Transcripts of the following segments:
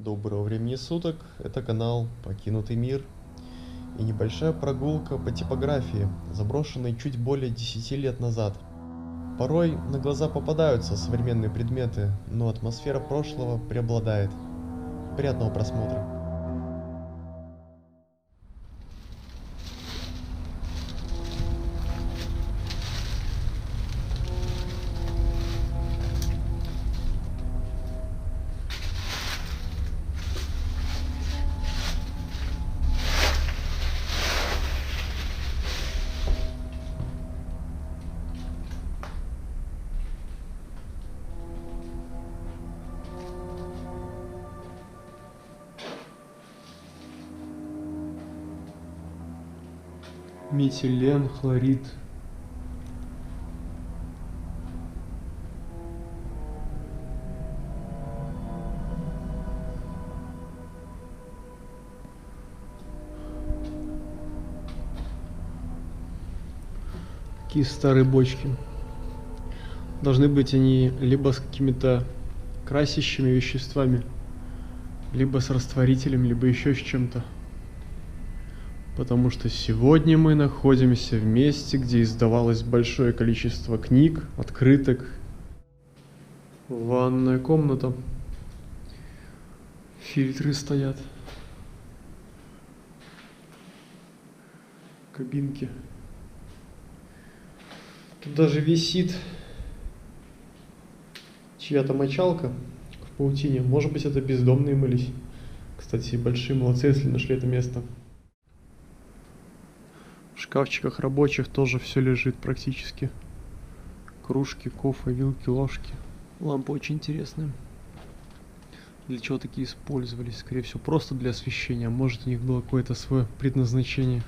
Доброго времени суток, это канал Покинутый мир и небольшая прогулка по типографии, заброшенной чуть более 10 лет назад. Порой на глаза попадаются современные предметы, но атмосфера прошлого преобладает. Приятного просмотра. Метилен, хлорид. Какие старые бочки. Должны быть они либо с какими-то красящими веществами, либо с растворителем, либо еще с чем-то. Потому что сегодня мы находимся в месте, где издавалось большое количество книг, открыток. Ванная комната. Фильтры стоят. Кабинки. Тут даже висит чья-то мочалка в паутине. Может быть, это бездомные мылись. Кстати, большие молодцы, если нашли это место. В шкафчиках рабочих тоже все лежит практически. Кружки, кофе, вилки, ложки. Лампы очень интересные. Для чего такие использовались? Скорее всего, просто для освещения. Может, у них было какое-то свое предназначение.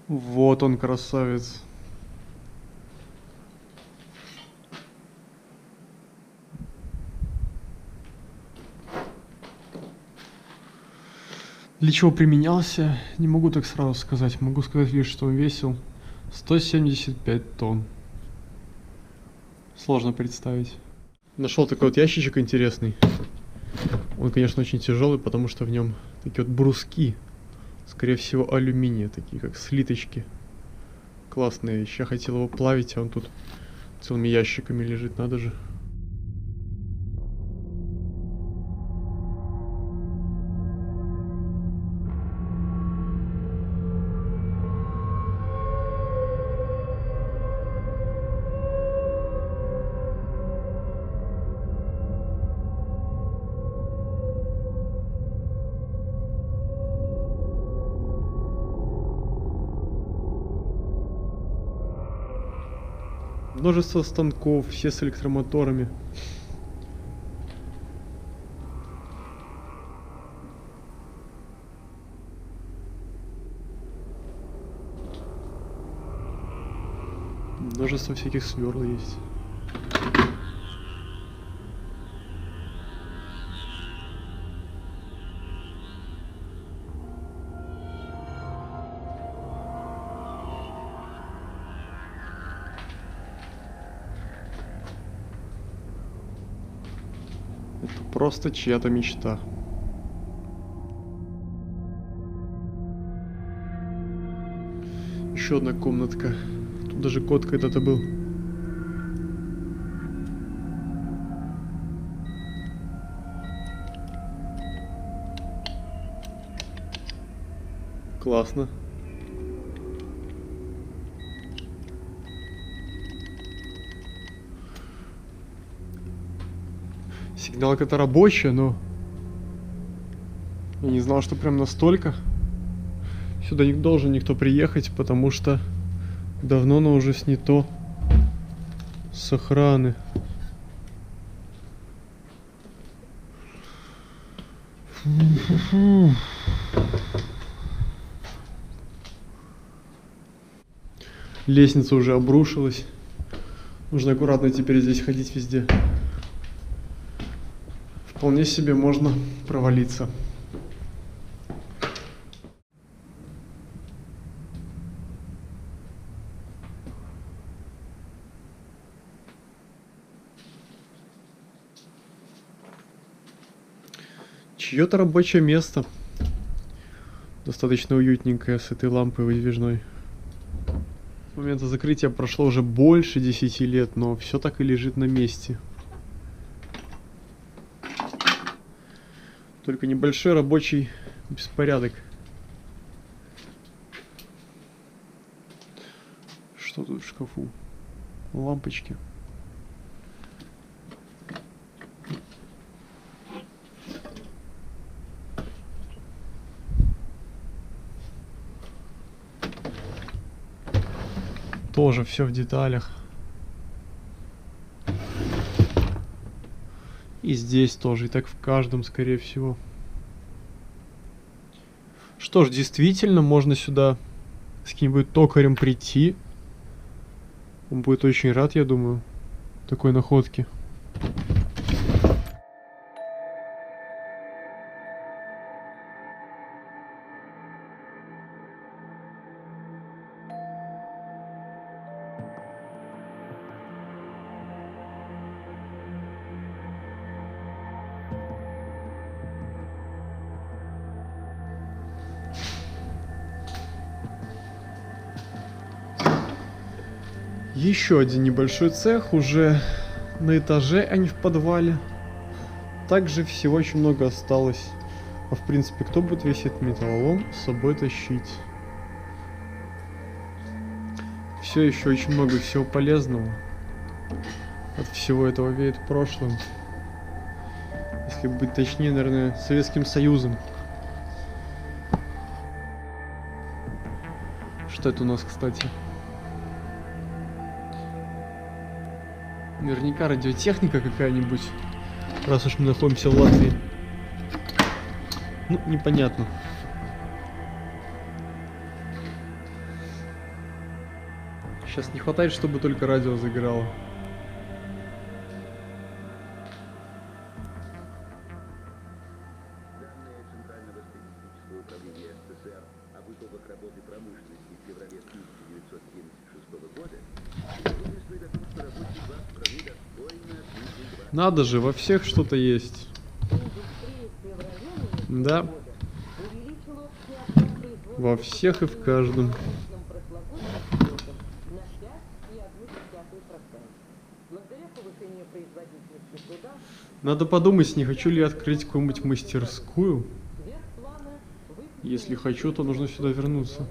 Вот он, красавец. Для чего применялся, не могу так сразу сказать. Могу сказать лишь, что он весил 175 тонн. Сложно представить. Нашел такой вот ящичек интересный. Он, конечно, очень тяжелый, потому что в нем такие вот бруски. Скорее всего, алюминия, такие как слиточки. Классная вещь. Я хотел его плавить, а он тут целыми ящиками лежит, надо же. Множество станков, все с электромоторами. Множество всяких сверл есть. Это просто чья-то мечта. Еще одна комнатка. Тут даже кот когда-то был. Классно. Сигналка это рабочая, но я не знал, что прям настолько. Сюда не должен никто приехать, потому что давно оно уже снято с охраны. Лестница уже обрушилась. Нужно аккуратно теперь здесь ходить везде. Вполне себе можно провалиться. Чье-то рабочее место. Достаточно уютненькое, с этой лампой выдвижной. С момента закрытия прошло уже больше 10 лет, но все так и лежит на месте. Только небольшой рабочий беспорядок. Что тут в шкафу? Лампочки. Тоже все в деталях. И здесь тоже, и так в каждом, скорее всего. Что ж, действительно, можно сюда с каким-нибудь токарем прийти. Он будет очень рад, я думаю, такой находке. Еще один небольшой цех уже на этаже, а не в подвале. Также всего очень много осталось. А в принципе, кто будет весь этот металлолом с собой тащить? Все еще очень много всего полезного. От всего этого веет прошлым. Если быть точнее, наверное, Советским Союзом. Что это у нас, кстати? Наверняка радиотехника какая-нибудь, раз уж мы находимся в Латвии. Ну, непонятно. Сейчас не хватает, чтобы только радио заиграло. Надо же, во всех что-то есть. Да. Во всех и в каждом. Надо подумать, не хочу ли я открыть какую-нибудь мастерскую. Если хочу, то нужно сюда вернуться.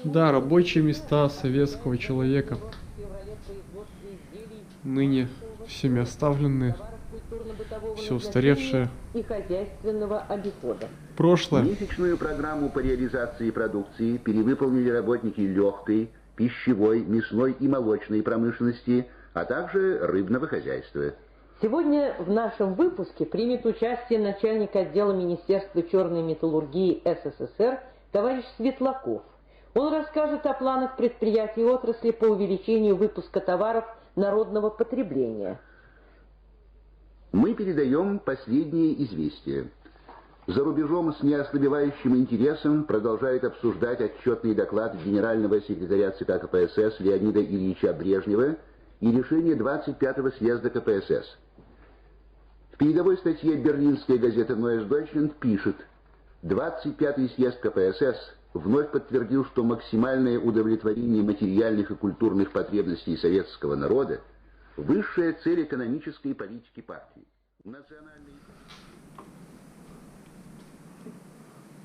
Да, рабочие места советского человека. Ныне всеми оставленные, все устаревшее. И хозяйственного обихода. Прошлое. Месячную программу по реализации продукции перевыполнили работники легкой, пищевой, мясной и молочной промышленности, а также рыбного хозяйства. Сегодня в нашем выпуске примет участие начальник отдела Министерства черной металлургии СССР товарищ Светлаков. Он расскажет о планах предприятий отрасли по увеличению выпуска товаров народного потребления. Мы передаем последние известия. За рубежом с неослабевающим интересом продолжает обсуждать отчетный доклад генерального секретаря ЦК КПСС Леонида Ильича Брежнева и решение 25-го съезда КПСС. В передовой статье берлинская газета Neues Deutschland пишет: 25-й съезд КПСС вновь подтвердил, что максимальное удовлетворение материальных и культурных потребностей советского народа – высшая цель экономической политики партии. Национальный...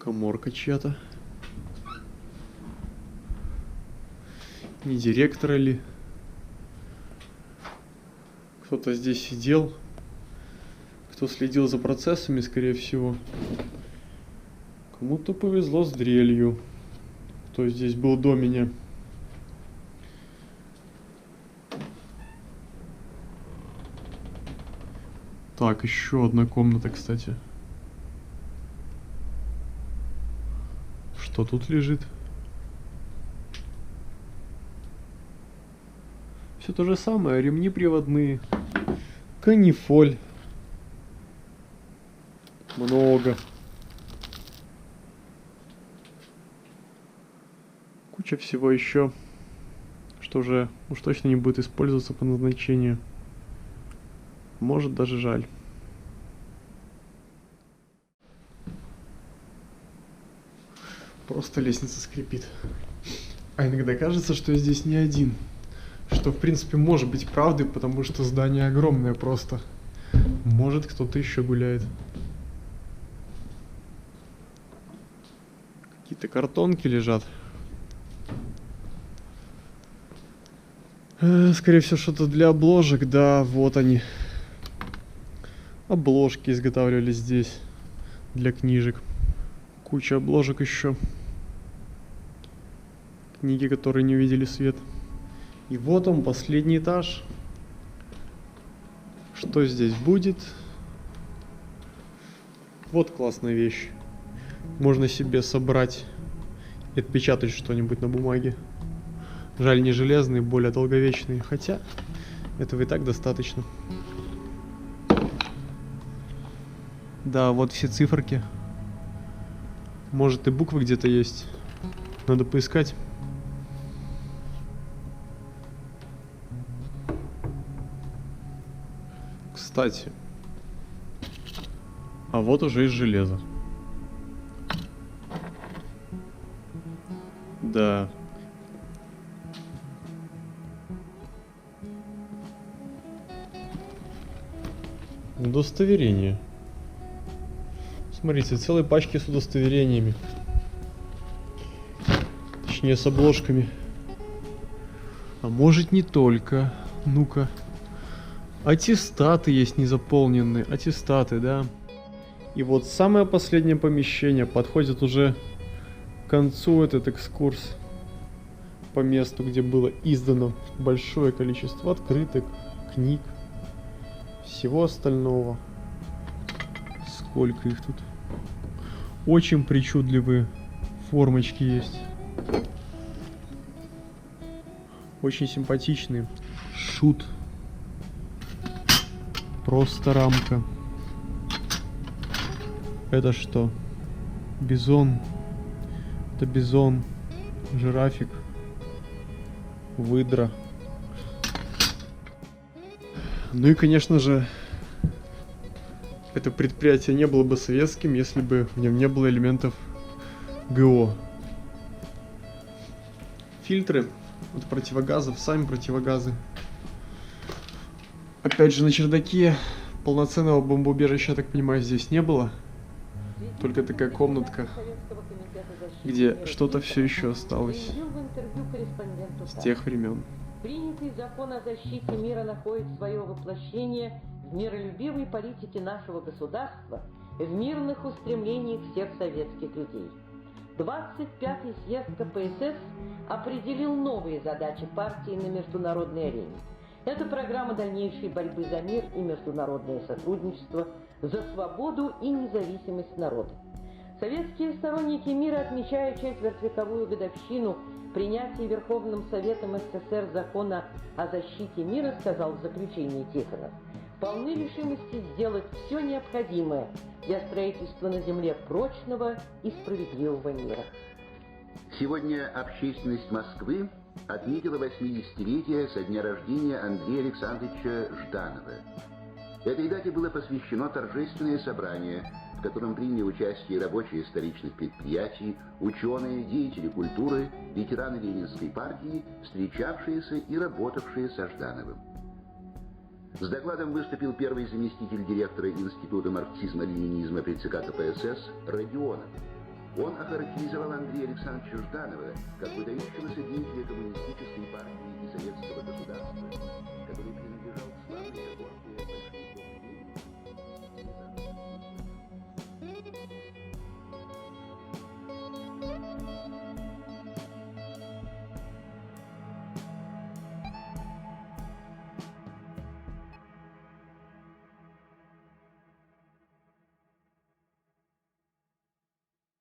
Каморка чья-то. Не директора ли? Кто-то здесь сидел. Кто следил за процессами, скорее всего. Кому-то повезло с дрелью. Кто здесь был до меня. Так, еще одна комната, кстати. Что тут лежит? Все то же самое. Ремни приводные. Канифоль. Много. куча всего еще, что уже уж точно не будет использоваться по назначению. Может, даже жаль. Просто лестница скрипит. А иногда кажется, что я здесь не один. Что, в принципе, может быть правдой, потому что здание огромное просто. Может, кто-то еще гуляет. Какие-то картонки лежат. Скорее всего, что-то для обложек. Да, вот они. Обложки изготавливались здесь. Для книжек. Куча обложек еще. Книги, которые не увидели свет. И вот он, последний этаж. Что здесь будет? Вот классная вещь. Можно себе собрать и отпечатать что-нибудь на бумаге. Жаль, не железные, более долговечные. Хотя, этого и так достаточно. Да, вот все циферки. Может, и буквы где-то есть. Надо поискать. Кстати. А вот уже из железа. Да. Удостоверение. Смотрите, целые пачки с удостоверениями. Точнее, с обложками. А может, не только. Ну-ка. Аттестаты есть незаполненные. Аттестаты, да. И вот самое последнее помещение. Подходит уже к концу этот экскурс. По месту, где было издано большое количество открыток, книг. Всего остального. Сколько их тут. Очень причудливые формочки есть. Очень симпатичные. Шут. Просто рамка. Это что? Бизон. Это бизон. Жирафик. Выдра. Ну и, конечно же, это предприятие не было бы советским, если бы в нем не было элементов ГО. Фильтры от противогазов, сами противогазы. Опять же, на чердаке полноценного бомбоубежища, я так понимаю, здесь не было. Только такая комнатка, где что-то все еще осталось с тех времен. Принятый закон о защите мира находит свое воплощение в миролюбивой политике нашего государства, в мирных устремлениях всех советских людей. 25-й съезд КПСС определил новые задачи партии на международной арене. Это программа дальнейшей борьбы за мир и международное сотрудничество, за свободу и независимость народа. Советские сторонники мира, отмечая четвертьвековую годовщину принятия Верховным Советом СССР закона о защите мира, сказал в заключении Тихонов, полны решимости сделать все необходимое для строительства на земле прочного и справедливого мира. Сегодня общественность Москвы отметила 80-летие со дня рождения Андрея Александровича Жданова. Этой дате было посвящено торжественное собрание, в котором приняли участие рабочие столичных предприятий, ученые, деятели культуры, ветераны Ленинской партии, встречавшиеся и работавшие со Ждановым. С докладом выступил первый заместитель директора Института марксизма-ленинизма при ЦК КПСС Родионов. Он охарактеризовал Андрея Александровича Жданова как выдающегося деятеля коммунистической партии и советского государства, который принадлежал к славной